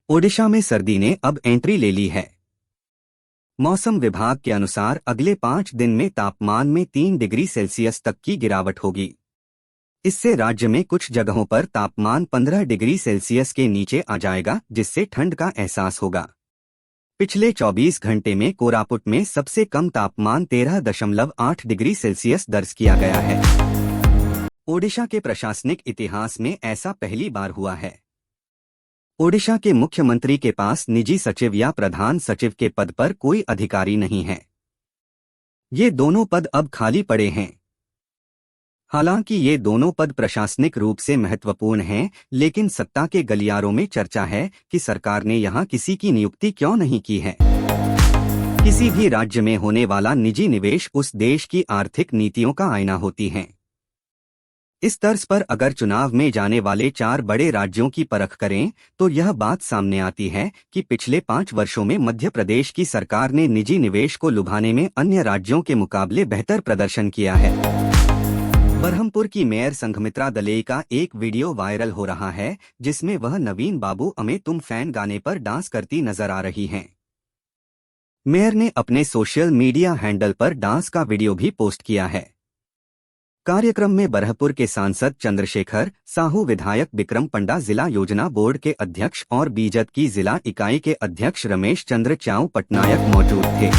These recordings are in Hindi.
ओडिशा में सर्दी ने अब एंट्री ले ली है। मौसम विभाग के अनुसार अगले 5 दिन में तापमान में 3 डिग्री सेल्सियस तक की गिरावट होगी। इससे राज्य में कुछ जगहों पर तापमान 15 डिग्री सेल्सियस के नीचे आ जाएगा, जिससे ठंड का एहसास होगा। पिछले 24 घंटे में कोरापुट में सबसे कम तापमान 13.8 डिग्री सेल्सियस दर्ज किया गया है। ओडिशा के प्रशासनिक इतिहास में ऐसा पहली बार हुआ है। ओडिशा के मुख्यमंत्री के पास निजी सचिव या प्रधान सचिव के पद पर कोई अधिकारी नहीं है। ये दोनों पद अब खाली पड़े हैं। हालांकि ये दोनों पद प्रशासनिक रूप से महत्वपूर्ण हैं, लेकिन सत्ता के गलियारों में चर्चा है कि सरकार ने यहाँ किसी की नियुक्ति क्यों नहीं की है। किसी भी राज्य में होने वाला निजी निवेश उस देश की आर्थिक नीतियों का आईना होती है। इस तर्ज पर अगर चुनाव में जाने वाले 4 बड़े राज्यों की परख करें तो यह बात सामने आती है कि पिछले 5 वर्षों में मध्य प्रदेश की सरकार ने निजी निवेश को लुभाने में अन्य राज्यों के मुकाबले बेहतर प्रदर्शन किया है। बरहमपुर की मेयर संघमित्रा दले का एक वीडियो वायरल हो रहा है, जिसमें वह नवीन बाबू अमे तुम फैन गाने पर डांस करती नजर आ रही हैं। मेयर ने अपने सोशल मीडिया हैंडल पर डांस का वीडियो भी पोस्ट किया है। कार्यक्रम में बरहपुर के सांसद चंद्रशेखर साहू, विधायक विक्रम पंडा, जिला योजना बोर्ड के अध्यक्ष और बीजेपी की जिला इकाई के अध्यक्ष रमेश चंद्र च्याऊ पटनायक मौजूद थे।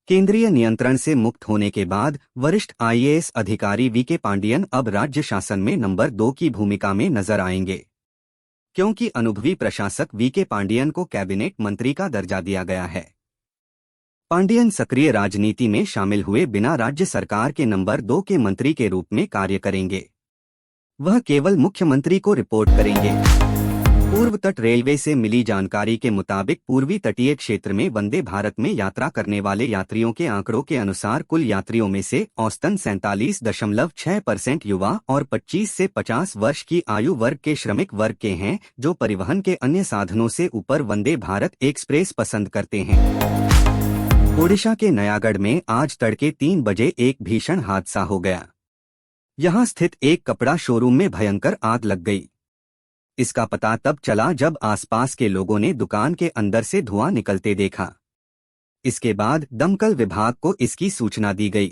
केंद्रीय नियंत्रण से मुक्त होने के बाद वरिष्ठ आईएएस अधिकारी वीके पांडियन अब राज्य शासन में नंबर 2 की भूमिका में नजर आएंगे, क्योंकि अनुभवी प्रशासक वीके पांडियन को कैबिनेट मंत्री का दर्जा दिया गया है। पांडियन सक्रिय राजनीति में शामिल हुए बिना राज्य सरकार के नंबर 2 के मंत्री के रूप में कार्य करेंगे। वह केवल मुख्यमंत्री को रिपोर्ट करेंगे। पूर्व तट रेलवे से मिली जानकारी के मुताबिक पूर्वी तटीय क्षेत्र में वंदे भारत में यात्रा करने वाले यात्रियों के आंकड़ों के अनुसार कुल यात्रियों में से औसतन 47.6% युवा और 25 से 50 वर्ष की आयु वर्ग के श्रमिक वर्ग के हैं, जो परिवहन के अन्य साधनों से ऊपर वंदे भारत एक्सप्रेस पसंद करते हैं। ओडिशा के नयागढ़ में आज तड़के 3 बजे एक भीषण हादसा हो गया। यहां स्थित एक कपड़ा शोरूम में भयंकर आग लग गई। इसका पता तब चला जब आसपास के लोगों ने दुकान के अंदर से धुआं निकलते देखा। इसके बाद दमकल विभाग को इसकी सूचना दी गई।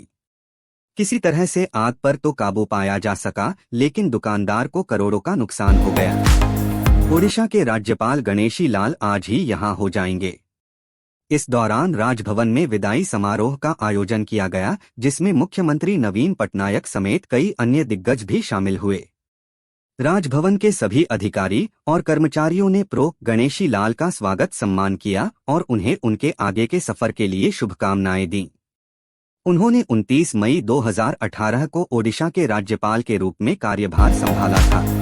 किसी तरह से आग पर तो काबू पाया जा सका, लेकिन दुकानदार को करोड़ों का नुकसान हो गया। ओडिशा के राज्यपाल गणेशी लाल आज ही यहां हो जाएंगे। इस दौरान राजभवन में विदाई समारोह का आयोजन किया गया, जिसमें मुख्यमंत्री नवीन पटनायक समेत कई अन्य दिग्गज भी शामिल हुए। राजभवन के सभी अधिकारी और कर्मचारियों ने प्रो गणेशी लाल का स्वागत सम्मान किया और उन्हें उनके आगे के सफर के लिए शुभकामनाएं दी। उन्होंने 29 मई 2018 को ओडिशा के राज्यपाल के रूप में कार्यभार संभाला था।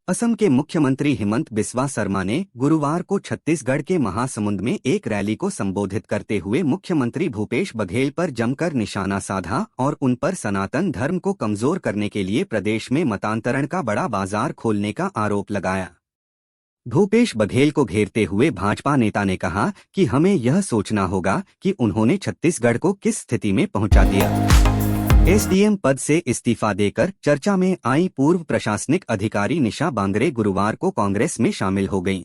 असम के मुख्यमंत्री हिमंत बिस्वा शर्मा ने गुरुवार को छत्तीसगढ़ के महासमुंद में एक रैली को संबोधित करते हुए मुख्यमंत्री भूपेश बघेल पर जमकर निशाना साधा और उन पर सनातन धर्म को कमजोर करने के लिए प्रदेश में मतांतरण का बड़ा बाजार खोलने का आरोप लगाया। भूपेश बघेल को घेरते हुए भाजपा नेता ने कहा कि हमें यह सोचना होगा कि उन्होंने छत्तीसगढ़ को किस स्थिति में पहुंचा दिया। एसडीएम पद से इस्तीफा देकर चर्चा में आई पूर्व प्रशासनिक अधिकारी निशा बांगरे गुरुवार को कांग्रेस में शामिल हो गईं।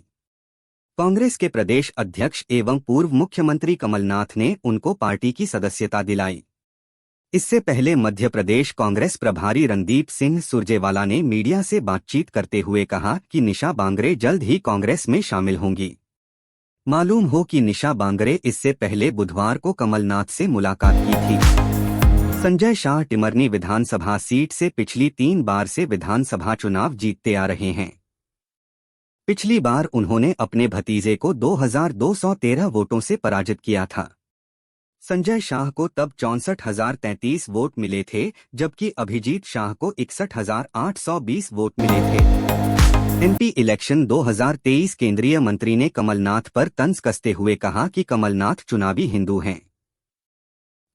कांग्रेस के प्रदेश अध्यक्ष एवं पूर्व मुख्यमंत्री कमलनाथ ने उनको पार्टी की सदस्यता दिलाई। इससे पहले मध्य प्रदेश कांग्रेस प्रभारी रणदीप सिंह सुरजेवाला ने मीडिया से बातचीत करते हुए कहा कि निशा बांगरे जल्द ही कांग्रेस में शामिल होंगी। मालूम हो कि निशा बांगरे इससे पहले बुधवार को कमलनाथ से मुलाकात की थी। संजय शाह टिमरनी विधानसभा सीट से पिछली 3 बार से विधानसभा चुनाव जीतते आ रहे हैं। पिछली बार उन्होंने अपने भतीजे को 2213 वोटों से पराजित किया था। संजय शाह को तब 64,033 वोट मिले थे, जबकि अभिजीत शाह को 61,820 वोट मिले थे। एमपी इलेक्शन 2023 केंद्रीय मंत्री ने कमलनाथ पर तंज कसते हुए कहा कि कमलनाथ चुनावी हिंदू हैं।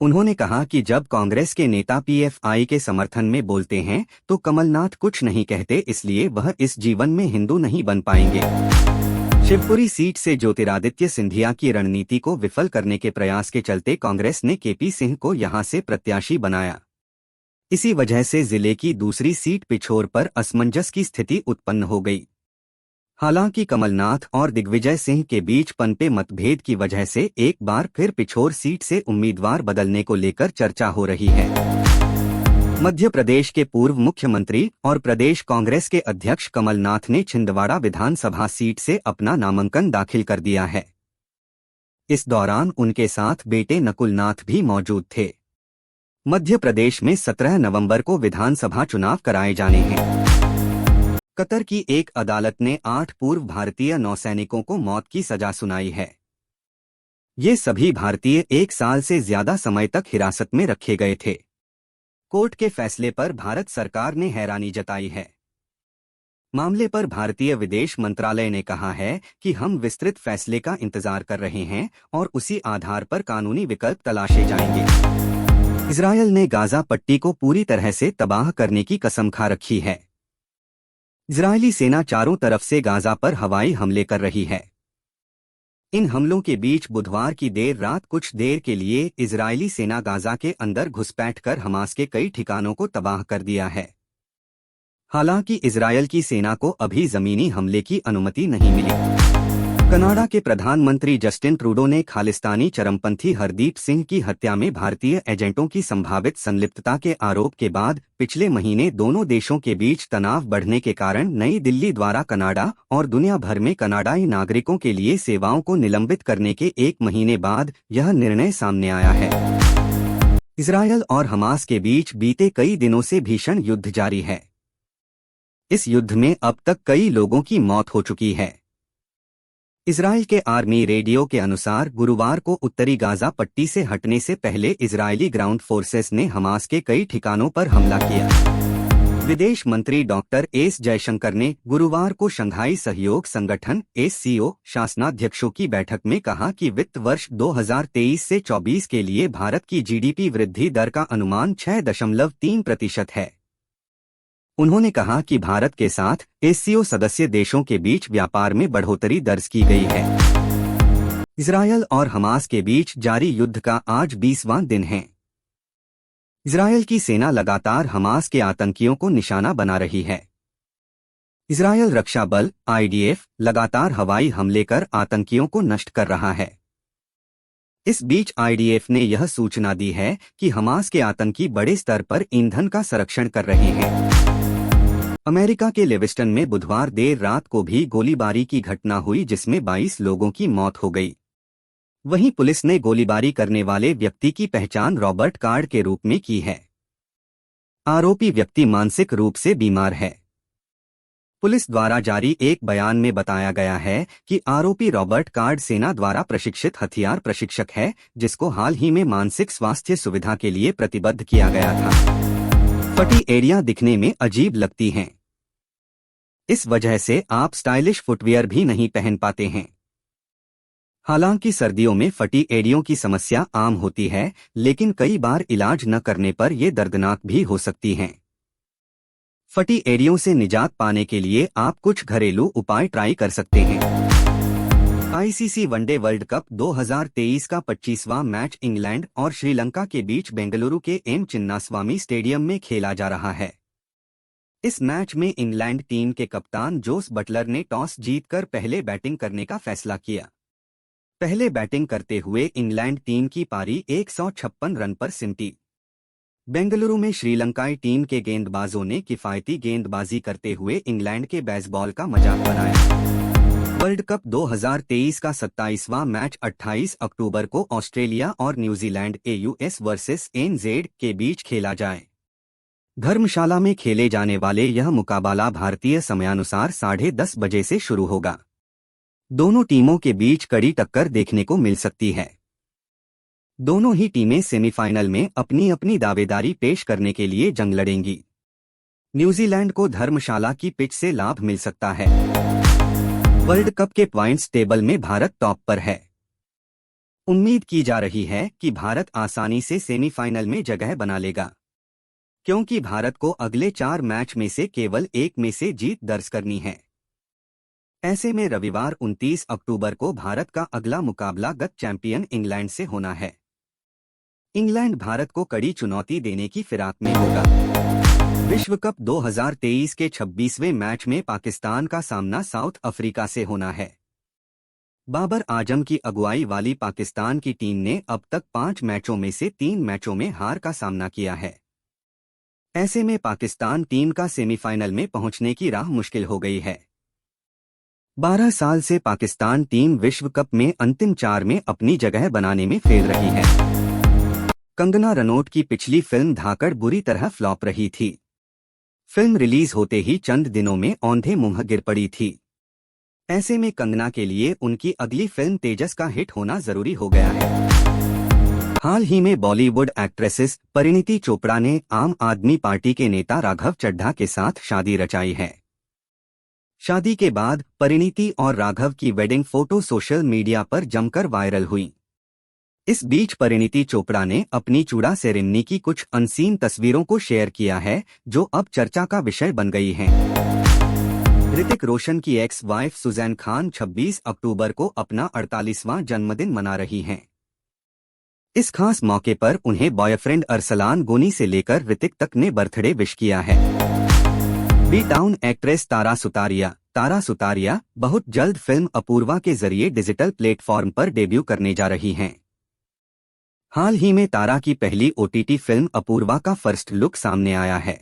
उन्होंने कहा कि जब कांग्रेस के नेता पीएफआई के समर्थन में बोलते हैं तो कमलनाथ कुछ नहीं कहते, इसलिए वह इस जीवन में हिंदू नहीं बन पाएंगे। शिवपुरी सीट से ज्योतिरादित्य सिंधिया की रणनीति को विफल करने के प्रयास के चलते कांग्रेस ने केपी सिंह को यहां से प्रत्याशी बनाया। इसी वजह से जिले की दूसरी सीट पिछोर पर असमंजस की स्थिति उत्पन्न हो गई। हालांकि कमलनाथ और दिग्विजय सिंह के बीच पनपे मतभेद की वजह से एक बार फिर पिछोर सीट से उम्मीदवार बदलने को लेकर चर्चा हो रही है। मध्य प्रदेश के पूर्व मुख्यमंत्री और प्रदेश कांग्रेस के अध्यक्ष कमलनाथ ने छिंदवाड़ा विधानसभा सीट से अपना नामांकन दाखिल कर दिया है। इस दौरान उनके साथ बेटे नकुलनाथ भी मौजूद थे। मध्य प्रदेश में 17 नवंबर को विधानसभा चुनाव कराए जाने हैं। कतर की एक अदालत ने 8 पूर्व भारतीय नौसैनिकों को मौत की सजा सुनाई है। ये सभी भारतीय 1 साल से ज्यादा समय तक हिरासत में रखे गए थे। कोर्ट के फैसले पर भारत सरकार ने हैरानी जताई है। मामले पर भारतीय विदेश मंत्रालय ने कहा है कि हम विस्तृत फैसले का इंतजार कर रहे हैं और उसी आधार पर कानूनी विकल्प तलाशे जाएंगे। इजरायल ने गाजा पट्टी को पूरी तरह से तबाह करने की कसम खा रखी है। इजरायली सेना चारों तरफ से गाजा पर हवाई हमले कर रही है। इन हमलों के बीच बुधवार की देर रात कुछ देर के लिए इजरायली सेना गाजा के अंदर घुसपैठ कर हमास के कई ठिकानों को तबाह कर दिया है। हालांकि इजरायल की सेना को अभी जमीनी हमले की अनुमति नहीं मिली। कनाडा के प्रधानमंत्री जस्टिन ट्रूडो ने खालिस्तानी चरमपंथी हरदीप सिंह की हत्या में भारतीय एजेंटों की संभावित संलिप्तता के आरोप के बाद पिछले महीने दोनों देशों के बीच तनाव बढ़ने के कारण नई दिल्ली द्वारा कनाडा और दुनिया भर में कनाडाई नागरिकों के लिए सेवाओं को निलंबित करने के 1 महीने बाद यह निर्णय सामने आया है। इजरायल और हमास के बीच बीते कई दिनों से भीषण युद्ध जारी है। इस युद्ध में अब तक कई लोगों की मौत हो चुकी है। इजरायल के आर्मी रेडियो के अनुसार गुरुवार को उत्तरी गाजा पट्टी से हटने से पहले इजरायली ग्राउंड फोर्सेस ने हमास के कई ठिकानों पर हमला किया। विदेश मंत्री डॉक्टर एस जयशंकर ने गुरुवार को शंघाई सहयोग संगठन (SCO) शासनाध्यक्षों की बैठक में कहा कि वित्त वर्ष 2023 से 24 के लिए भारत की जीडीपी वृद्धि दर का अनुमान 6.3% है। उन्होंने कहा कि भारत के साथ SCO सदस्य देशों के बीच व्यापार में बढ़ोतरी दर्ज की गई है। इजरायल और हमास के बीच जारी युद्ध का आज 20वां दिन है। इजरायल की सेना लगातार हमास के आतंकियों को निशाना बना रही है। इजरायल रक्षा बल IDF लगातार हवाई हमले कर आतंकियों को नष्ट कर रहा है। इस बीच IDF ने यह सूचना दी है कि हमास के आतंकी बड़े स्तर पर ईंधन का संरक्षण कर रहे हैं। अमेरिका के लिविस्टन में बुधवार देर रात को भी गोलीबारी की घटना हुई जिसमें 22 लोगों की मौत हो गई। वहीं पुलिस ने गोलीबारी करने वाले व्यक्ति की पहचान रॉबर्ट कार्ड के रूप में की है। आरोपी व्यक्ति मानसिक रूप से बीमार है। पुलिस द्वारा जारी एक बयान में बताया गया है कि आरोपी रॉबर्ट कार्ड सेना द्वारा प्रशिक्षित हथियार प्रशिक्षक है, जिसको हाल ही में मानसिक स्वास्थ्य सुविधा के लिए प्रतिबद्ध किया गया था। फटी एड़ियां दिखने में अजीब लगती हैं। इस वजह से आप स्टाइलिश फुटवियर भी नहीं पहन पाते हैं। हालांकि सर्दियों में फटी एड़ियों की समस्या आम होती है, लेकिन कई बार इलाज न करने पर ये दर्दनाक भी हो सकती हैं। फटी एड़ियों से निजात पाने के लिए आप कुछ घरेलू उपाय ट्राई कर सकते हैं। ICC वनडे वर्ल्ड कप 2023 का 25वां मैच इंग्लैंड और श्रीलंका के बीच बेंगलुरु के M चिन्नास्वामी स्टेडियम में खेला जा रहा है। इस मैच में इंग्लैंड टीम के कप्तान जोस बटलर ने टॉस जीतकर पहले बैटिंग करने का फैसला किया। पहले बैटिंग करते हुए इंग्लैंड टीम की पारी 156 रन पर सिमटी। बेंगलुरु में श्रीलंकाई टीम के गेंदबाजों ने किफायती गेंदबाजी करते हुए इंग्लैंड के बेसबॉल का मजाक बनाया। वर्ल्ड कप 2023 का 27वां मैच 28 अक्टूबर को ऑस्ट्रेलिया और न्यूजीलैंड AUS वर्सेस NZ के बीच खेला जाए। धर्मशाला में खेले जाने वाले यह मुकाबला भारतीय समयानुसार 10:30 बजे से शुरू होगा। दोनों टीमों के बीच कड़ी टक्कर देखने को मिल सकती है। दोनों ही टीमें सेमीफाइनल में अपनी अपनी दावेदारी पेश करने के लिए जंग लड़ेंगी। न्यूजीलैंड को धर्मशाला की पिच से लाभ मिल सकता है। वर्ल्ड कप के पॉइंट्स टेबल में भारत टॉप पर है। उम्मीद की जा रही है कि भारत आसानी से सेमीफाइनल में जगह बना लेगा, क्योंकि भारत को अगले 4 मैच में से केवल एक में से जीत दर्ज करनी है। ऐसे में रविवार 29 अक्टूबर को भारत का अगला मुकाबला गत चैंपियन इंग्लैंड से होना है। इंग्लैंड भारत को कड़ी चुनौती देने की फिराक में होगा। विश्व कप 2023 के 26वें मैच में पाकिस्तान का सामना साउथ अफ्रीका से होना है। बाबर आजम की अगुवाई वाली पाकिस्तान की टीम ने अब तक 5 मैचों में से 3 मैचों में हार का सामना किया है। ऐसे में पाकिस्तान टीम का सेमीफाइनल में पहुंचने की राह मुश्किल हो गई है। 12 साल से पाकिस्तान टीम विश्व कप में अंतिम 4 में अपनी जगह बनाने में फेल रही है। कंगना रनौत की पिछली फिल्म धाकड़ बुरी तरह फ्लॉप रही थी। फिल्म रिलीज होते ही चंद दिनों में औंधे मुंह गिर पड़ी थी। ऐसे में कंगना के लिए उनकी अगली फिल्म तेजस का हिट होना जरूरी हो गया है। हाल ही में बॉलीवुड एक्ट्रेसेस परिणीति चोपड़ा ने आम आदमी पार्टी के नेता राघव चड्ढा के साथ शादी रचाई है। शादी के बाद परिणीति और राघव की वेडिंग फोटो सोशल मीडिया पर जमकर वायरल हुई। इस बीच परिणीति चोपड़ा ने अपनी चूड़ा सेरेमनी की कुछ अनसीन तस्वीरों को शेयर किया है, जो अब चर्चा का विषय बन गई हैं। ऋतिक रोशन की एक्स वाइफ सुजैन खान 26 अक्टूबर को अपना 48वां जन्मदिन मना रही हैं। इस खास मौके पर उन्हें बॉयफ्रेंड अरसलान गोनी से लेकर ऋतिक तक ने बर्थडे विश किया है। B town actress Tara Sutaria बहुत जल्द फिल्म अपूर्वा के जरिए डिजिटल प्लेटफॉर्म पर डेब्यू करने जा रही हैं। हाल ही में तारा की पहली ओटीटी फिल्म अपूर्वा का फर्स्ट लुक सामने आया है।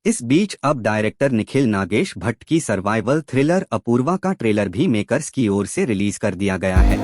इस बीच अब डायरेक्टर निखिल नागेश भट्ट की सर्वाइवल थ्रिलर अपूर्वा का ट्रेलर भी मेकर्स की ओर से रिलीज कर दिया गया है।